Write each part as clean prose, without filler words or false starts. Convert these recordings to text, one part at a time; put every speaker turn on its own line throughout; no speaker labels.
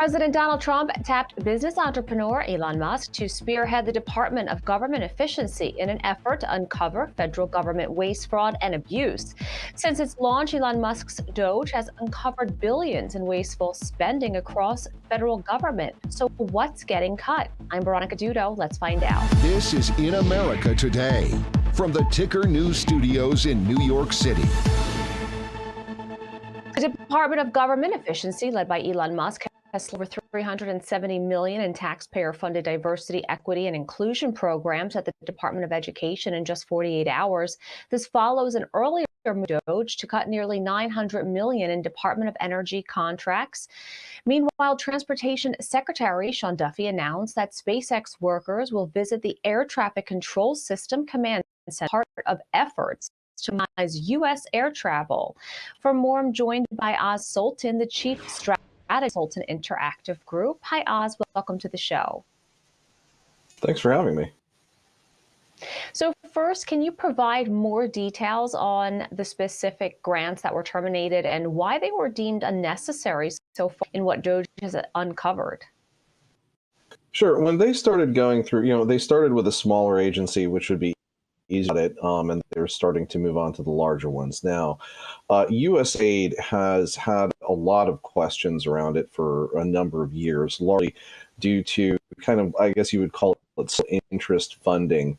President Donald Trump tapped business entrepreneur Elon Musk to spearhead the Department of Government Efficiency in an effort to uncover federal government waste, fraud, and abuse. Since its launch, Elon Musk's DOGE has uncovered billions in wasteful spending across federal government. So what's getting cut? I'm Veronica Dudo. Let's find out.
This is In America Today from the Ticker News Studios in New York City.
The Department of Government Efficiency, led by Elon Musk, has over $370 million in taxpayer-funded diversity, equity, and inclusion programs at the Department of Education in just 48 hours. This follows an earlier move by DOGE to cut nearly $900 million in Department of Energy contracts. Meanwhile, Transportation Secretary Sean Duffy announced that SpaceX workers will visit the Air Traffic Control System Command Center, part of efforts to minimize U.S. air travel. For more, I'm joined by Oz Sultan, the Chief Strategist at Sultan Interactive Group. Hi, Oz. Welcome to the show.
Thanks for having me.
So first, can you provide more details on the specific grants that were terminated and why they were deemed unnecessary so far in what DOGE has uncovered?
Sure. When they started going through, they started with a smaller agency, which would be easy at it, and they're starting to move on to the larger ones now. USAID has had a lot of questions around it for a number of years, largely due to kind of, I guess you would call it, interest funding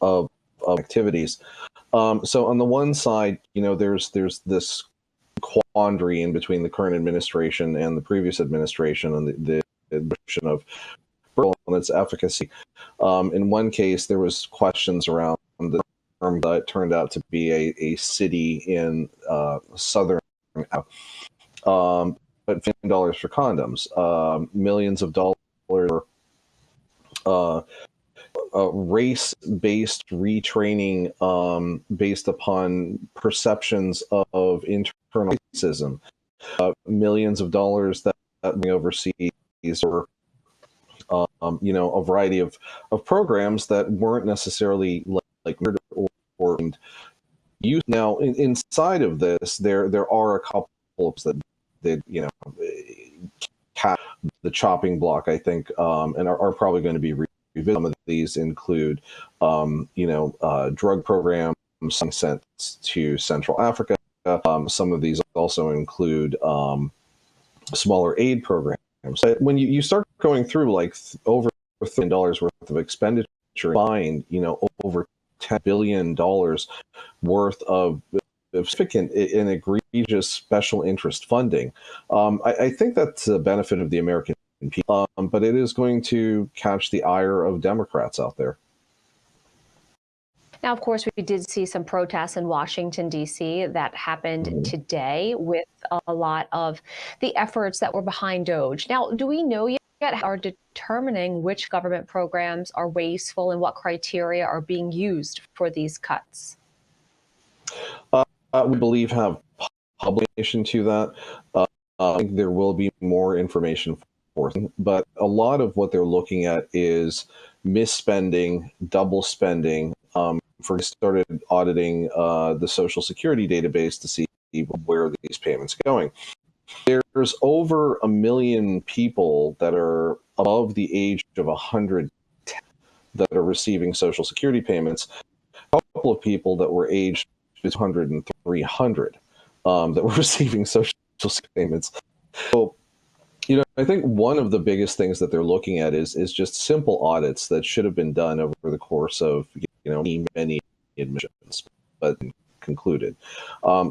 of activities. So on the one side, there's this quandary in between the current administration and the previous administration on the admission of and its efficacy. In one case, there was questions around the term that turned out to be a city in southern, but $15 for condoms, millions of dollars, race-based retraining based upon perceptions of internal racism, millions of dollars that we overseas or a variety of programs that weren't necessarily like or used. Now, inside of this, there are a couple that cap the chopping block, I think, and are probably going to be revisited. Some of these include, drug programs sent to Central Africa. Some of these also include smaller aid programs. When you start going through like over $1 billion worth of expenditure, find over $10 billion worth of significant and egregious special interest funding. I think that's the benefit of the American people, but it is going to catch the ire of Democrats out there.
Now, of course, we did see some protests in Washington, D.C. that happened today with a lot of the efforts that were behind DOGE. Now, do we know yet how are determining which government programs are wasteful and what criteria are being used for these cuts?
We believe have publication to that. I think there will be more information forthcoming, but a lot of what they're looking at is misspending, double spending. Started auditing the Social Security database to see where these payments are going. There's over 1 million people that are above the age of 110 that are receiving Social Security payments. A couple of people that were aged 200 and 300 that were receiving Social Security payments. So, I think one of the biggest things that they're looking at is just simple audits that should have been done over the course of many admissions, but concluded.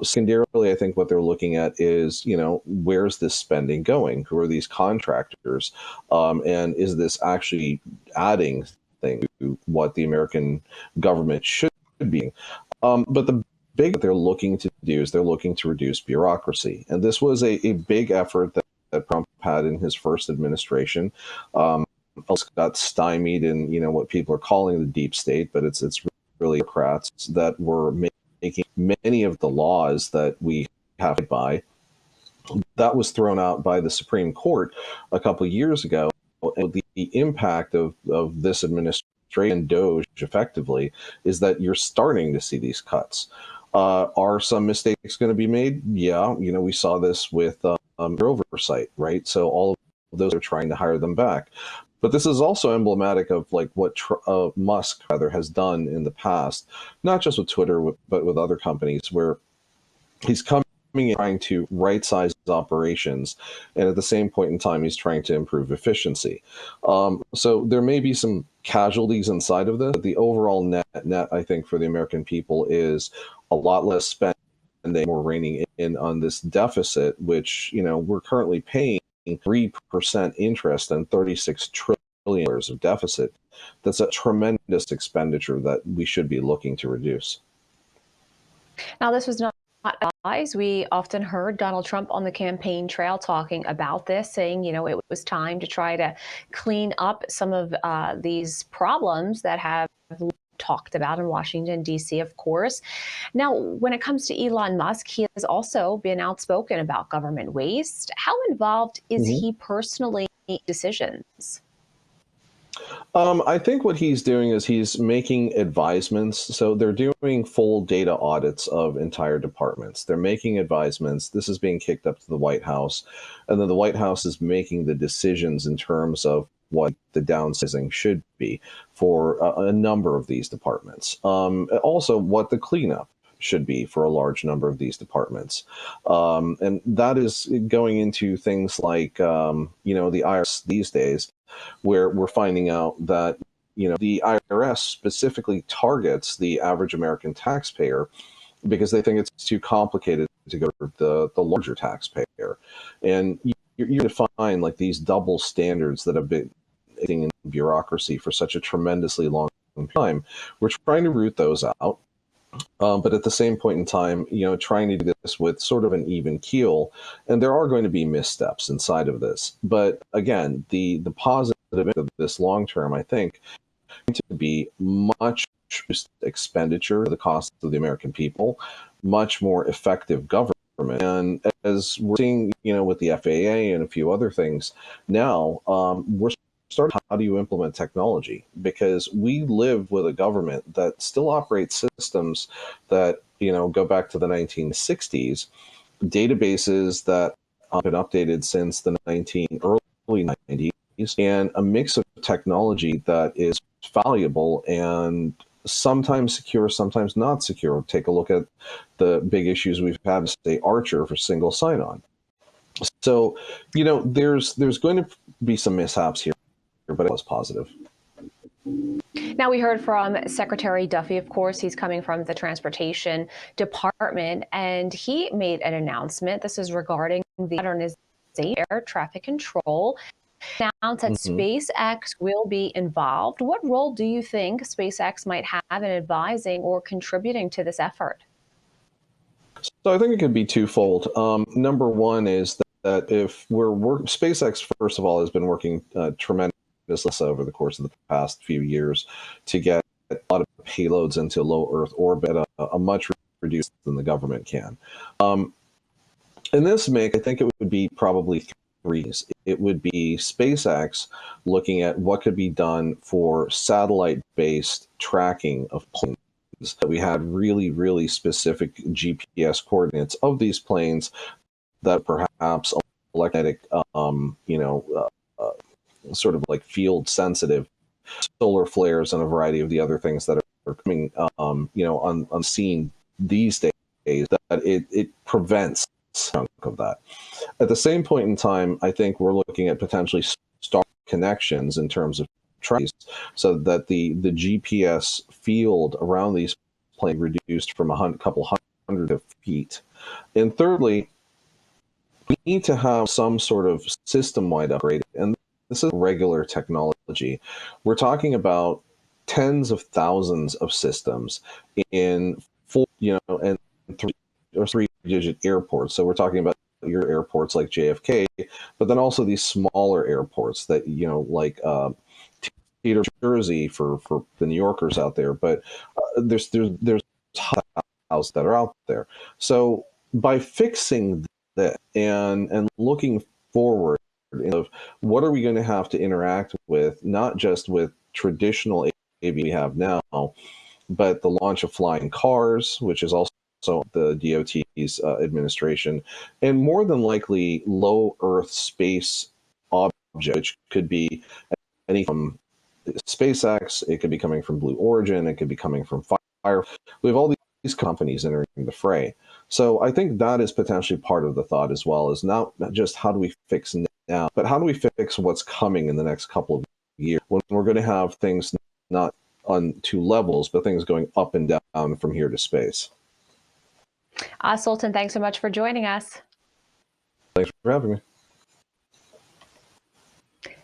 Secondarily, I think what they're looking at is, where's this spending going? Who are these contractors? And is this actually adding things to what the American government should be? But the big thing they're looking to do is they're looking to reduce bureaucracy. And this was a big effort that Trump had in his first administration. Also got stymied in what people are calling the deep state, but it's really Democrats that were making many of the laws that we have to by. That was thrown out by the Supreme Court a couple of years ago. And the impact of this administration, DOGE, effectively, is that you're starting to see these cuts. Are some mistakes going to be made? Yeah, we saw this with oversight, right? So all those are trying to hire them back. But this is also emblematic of like what Musk rather has done in the past, not just with Twitter, but with other companies, where he's coming in trying to right-size his operations, and at the same point in time, he's trying to improve efficiency. So there may be some casualties inside of this, but the overall net, I think, for the American people is a lot less spending, more reining in on this deficit, which, you know, we're currently paying 3% interest and $36 trillion of deficit. That's a tremendous expenditure that we should be looking to reduce.
Now, this was not advised. We often heard Donald Trump on the campaign trail talking about this, saying, you know, it was time to try to clean up some of these problems that have talked about in Washington, D.C., of course. Now, when it comes to Elon Musk, he has also been outspoken about government waste. How involved is he personally in decisions?
I think what he's doing is he's making advisements. So they're doing full data audits of entire departments. They're making advisements. This is being kicked up to the White House. And then the White House is making the decisions in terms of what the downsizing should be for a number of these departments. Also, what the cleanup should be for a large number of these departments. And that is going into things like, you know, the IRS these days, where we're finding out that, you know, the IRS specifically targets the average American taxpayer because they think it's too complicated to go to the larger taxpayer. And you're going to find like these double standards that have been in bureaucracy for such a tremendously long time. We're trying to root those out. But at the same point in time, you know, trying to do this with sort of an even keel, and there are going to be missteps inside of this. But again, the positive of this long term, I think, to be much expenditure to the cost of the American people, much more effective government. And as we're seeing, you know, with the FAA and a few other things now, we're starting, how do you implement technology? Because we live with a government that still operates systems that, you know, go back to the 1960s, databases that have been updated since the early 90s, and a mix of technology that is valuable and sometimes secure, sometimes not secure. Take a look at the big issues we've had, say, Archer for single sign-on. So, you know, there's going to be some mishaps here, but it was positive.
Now, we heard from Secretary Duffy, of course. He's coming from the Transportation Department, and he made an announcement. This is regarding the modernization of air traffic control. Announced that SpaceX will be involved. What role do you think SpaceX might have in advising or contributing to this effort?
So I think it could be twofold. Number one is that if SpaceX, first of all, has been working tremendously over the course of the past few years to get a lot of payloads into low Earth orbit, a much reduced than the government can. In this make, I think it would be probably three. It would be SpaceX looking at what could be done for satellite-based tracking of planes, that we had really, really specific GPS coordinates of these planes that perhaps electromagnetic, sort of like field sensitive, solar flares and a variety of the other things that are coming, on scene these days, that it prevents some of that. At the same point in time, I think we're looking at potentially star connections in terms of trains, so that the GPS field around these planes reduced from a couple hundred feet. And thirdly, we need to have some sort of system-wide upgrade, and this is regular technology. We're talking about tens of thousands of systems in three-digit airports. So we're talking about your airports like JFK, but then also these smaller airports that, like Jersey for the New Yorkers out there. But there's houses that are out there. So by fixing that and looking forward, of what are we going to have to interact with, not just with traditional aviation we have now, but the launch of flying cars, which is also the DOT's administration, and more than likely low Earth space objects which could be any from SpaceX, it could be coming from Blue Origin, it could be coming from Fire. We have all these companies entering the fray. So I think that is potentially part of the thought as well, is not just how do we fix now, but how do we fix what's coming in the next couple of years when we're going to have things not on two levels, but things going up and down from here to space.
Sultan, thanks so much for joining us.
Thanks for having me.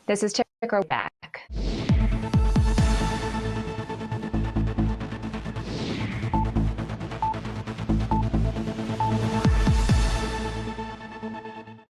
This is Ticker back.